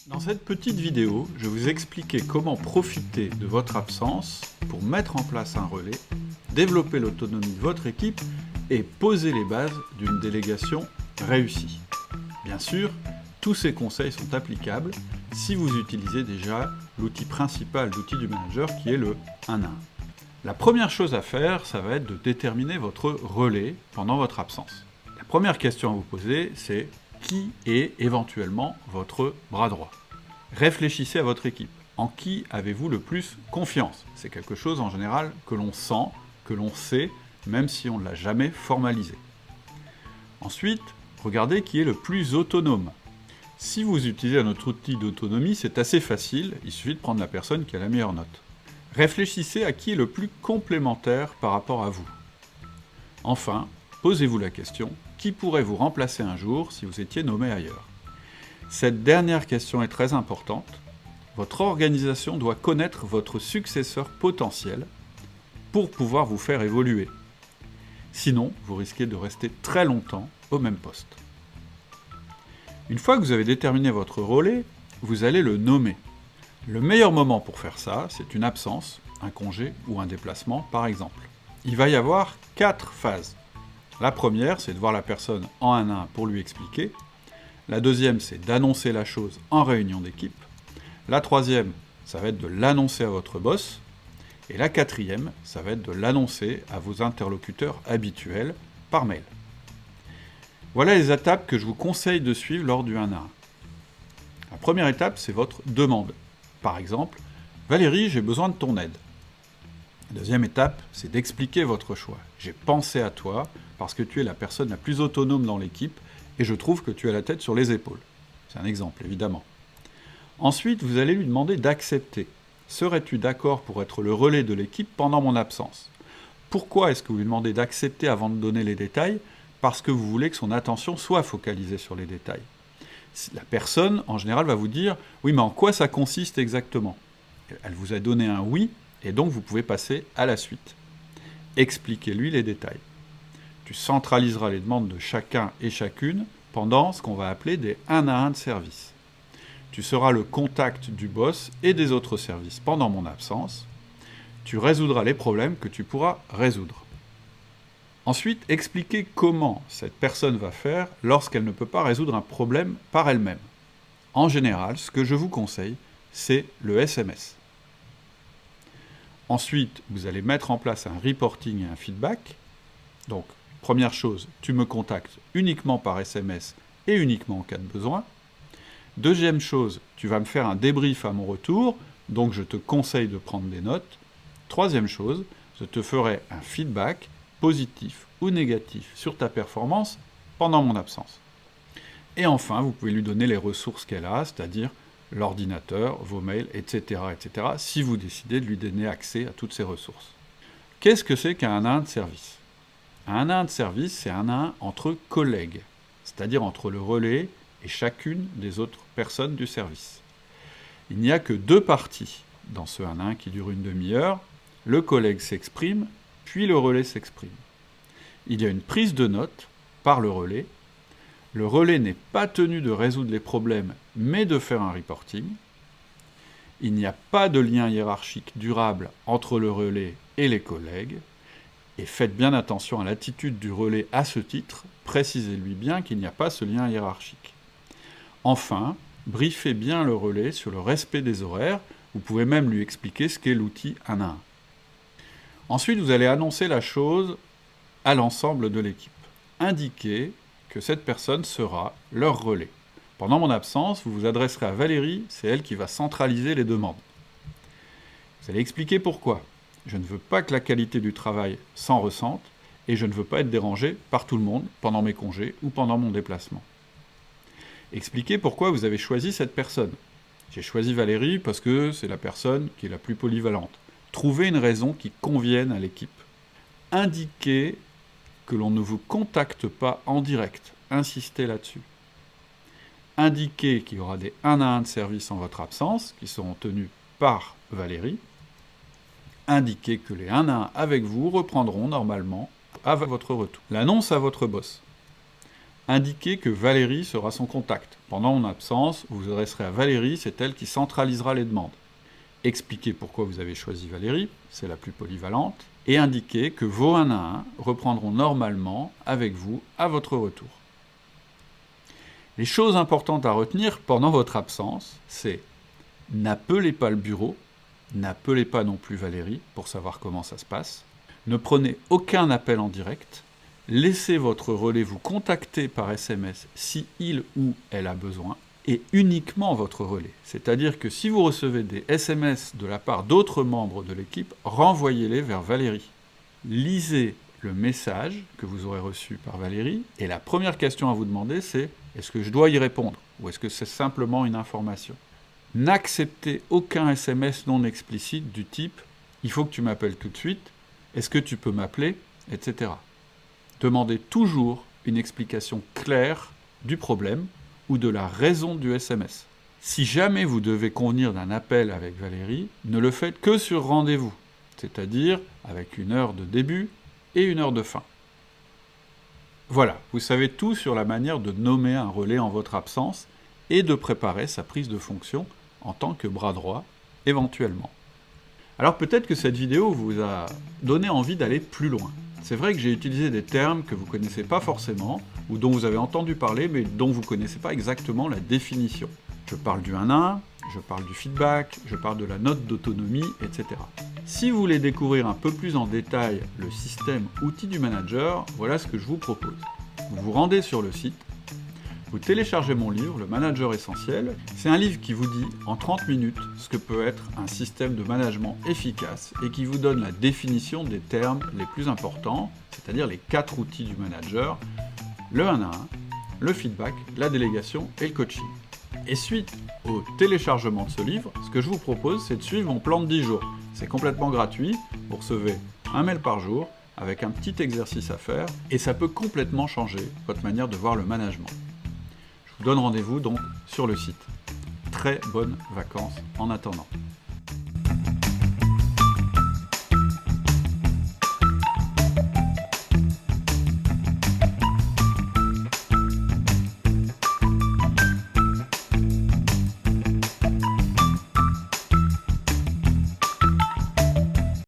Dans cette petite vidéo, je vais vous expliquer comment profiter de votre absence pour mettre en place un relais, développer l'autonomie de votre équipe et poser les bases d'une délégation réussie. Bien sûr, tous ces conseils sont applicables si vous utilisez déjà l'outil principal d'outil du manager qui est le 1 à 1. La première chose à faire, ça va être de déterminer votre relais pendant votre absence. La première question à vous poser, c'est qui est éventuellement votre bras droit ? Réfléchissez à votre équipe. En qui avez-vous le plus confiance ? C'est quelque chose en général que l'on sent, que l'on sait, même si on ne l'a jamais formalisé. Ensuite, regardez qui est le plus autonome. Si vous utilisez un autre outil d'autonomie, c'est assez facile, il suffit de prendre la personne qui a la meilleure note. Réfléchissez à qui est le plus complémentaire par rapport à vous. Enfin, posez-vous la question, qui pourrait vous remplacer un jour si vous étiez nommé ailleurs ? Cette dernière question est très importante. Votre organisation doit connaître votre successeur potentiel pour pouvoir vous faire évoluer. Sinon, vous risquez de rester très longtemps au même poste. Une fois que vous avez déterminé votre relais, vous allez le nommer. Le meilleur moment pour faire ça, c'est une absence, un congé ou un déplacement par exemple. Il va y avoir 4 phases. La première, c'est de voir la personne en 1 à 1 pour lui expliquer. La deuxième, c'est d'annoncer la chose en réunion d'équipe. La troisième, ça va être de l'annoncer à votre boss. Et la quatrième, ça va être de l'annoncer à vos interlocuteurs habituels par mail. Voilà les étapes que je vous conseille de suivre lors du 1 à 1. La première étape, c'est votre demande. Par exemple, « Valérie, j'ai besoin de ton aide ». La deuxième étape, c'est d'expliquer votre choix. « J'ai pensé à toi parce que tu es la personne la plus autonome dans l'équipe et je trouve que tu as la tête sur les épaules. » C'est un exemple, évidemment. Ensuite, vous allez lui demander d'accepter. « Serais-tu d'accord pour être le relais de l'équipe pendant mon absence ?» Pourquoi est-ce que vous lui demandez d'accepter avant de donner les détails ? Parce que vous voulez que son attention soit focalisée sur les détails. La personne, en général, va vous dire « Oui, mais en quoi ça consiste exactement ?» Elle vous a donné un « oui » et donc vous pouvez passer à la suite. Expliquez-lui les détails. Tu centraliseras les demandes de chacun et chacune pendant ce qu'on va appeler des 1 à 1 de service. Tu seras le contact du boss et des autres services pendant mon absence. Tu résoudras les problèmes que tu pourras résoudre. Ensuite, expliquez comment cette personne va faire lorsqu'elle ne peut pas résoudre un problème par elle-même. En général, ce que je vous conseille, c'est le SMS. Ensuite, vous allez mettre en place un reporting et un feedback. Donc, première chose, tu me contactes uniquement par SMS et uniquement en cas de besoin. Deuxième chose, tu vas me faire un débrief à mon retour, donc je te conseille de prendre des notes. Troisième chose, je te ferai un feedback positif ou négatif sur ta performance pendant mon absence. Et enfin, vous pouvez lui donner les ressources qu'elle a, c'est-à-dire l'ordinateur, vos mails, etc., etc., si vous décidez de lui donner accès à toutes ces ressources. Qu'est-ce que c'est qu'un 1 à 1 de service ? Un 1 à 1 de service, c'est un 1 à 1 entre collègues, c'est-à-dire entre le relais et chacune des autres personnes du service. Il n'y a que 2 parties dans ce 1 à 1 qui dure une demi-heure. Le collègue s'exprime, puis le relais s'exprime. Il y a une prise de notes par le relais. Le relais n'est pas tenu de résoudre les problèmes, mais de faire un reporting. Il n'y a pas de lien hiérarchique durable entre le relais et les collègues. Et faites bien attention à l'attitude du relais à ce titre, précisez-lui bien qu'il n'y a pas ce lien hiérarchique. Enfin, briefez bien le relais sur le respect des horaires, vous pouvez même lui expliquer ce qu'est l'outil 1 à 1. Ensuite, vous allez annoncer la chose à l'ensemble de l'équipe. Indiquez que cette personne sera leur relais. Pendant mon absence, vous vous adresserez à Valérie, c'est elle qui va centraliser les demandes. Vous allez expliquer pourquoi. Je ne veux pas que la qualité du travail s'en ressente et je ne veux pas être dérangé par tout le monde pendant mes congés ou pendant mon déplacement. Expliquez pourquoi vous avez choisi cette personne. J'ai choisi Valérie parce que c'est la personne qui est la plus polyvalente. Trouvez une raison qui convienne à l'équipe. Indiquez que l'on ne vous contacte pas en direct. Insistez là-dessus. Indiquez qu'il y aura des 1 à 1 de service en votre absence, qui seront tenus par Valérie. Indiquez que les 1 à 1 avec vous reprendront normalement à votre retour. L'annonce à votre boss. Indiquez que Valérie sera son contact. Pendant mon absence, vous vous adresserez à Valérie, c'est elle qui centralisera les demandes. Expliquez pourquoi vous avez choisi Valérie, c'est la plus polyvalente, et indiquez que vos 1 à 1 reprendront normalement avec vous à votre retour. Les choses importantes à retenir pendant votre absence, c'est n'appelez pas le bureau, n'appelez pas non plus Valérie pour savoir comment ça se passe, ne prenez aucun appel en direct, laissez votre relais vous contacter par SMS si il ou elle a besoin, et uniquement votre relais. C'est-à-dire que si vous recevez des SMS de la part d'autres membres de l'équipe, renvoyez-les vers Valérie. Lisez le message que vous aurez reçu par Valérie, et la première question à vous demander, c'est « Est-ce que je dois y répondre ?» ou « Est-ce que c'est simplement une information ?» N'acceptez aucun SMS non explicite du type « Il faut que tu m'appelles tout de suite »,« Est-ce que tu peux m'appeler ?» etc. Demandez toujours une explication claire du problème ou de la raison du SMS. Si jamais vous devez convenir d'un appel avec Valérie, ne le faites que sur rendez-vous, c'est-à-dire avec 1 heure de début et 1 heure de fin. Voilà, vous savez tout sur la manière de nommer un relais en votre absence et de préparer sa prise de fonction en tant que bras droit, éventuellement. Alors peut-être que cette vidéo vous a donné envie d'aller plus loin. C'est vrai que j'ai utilisé des termes que vous ne connaissez pas forcément, ou dont vous avez entendu parler, mais dont vous ne connaissez pas exactement la définition. Je parle du 1 à 1, je parle du feedback, je parle de la note d'autonomie, etc. Si vous voulez découvrir un peu plus en détail le système outil du manager, voilà ce que je vous propose. Vous vous rendez sur le site, vous téléchargez mon livre, Le Manager Essentiel. C'est un livre qui vous dit en 30 minutes ce que peut être un système de management efficace et qui vous donne la définition des termes les plus importants, c'est-à-dire les 4 outils du manager, le 1 à 1, le feedback, la délégation et le coaching. Et suite au téléchargement de ce livre, ce que je vous propose, c'est de suivre mon plan de 10 jours. C'est complètement gratuit, vous recevez un mail par jour avec un petit exercice à faire et ça peut complètement changer votre manière de voir le management. Je vous donne rendez-vous donc sur le site. Très bonnes vacances en attendant.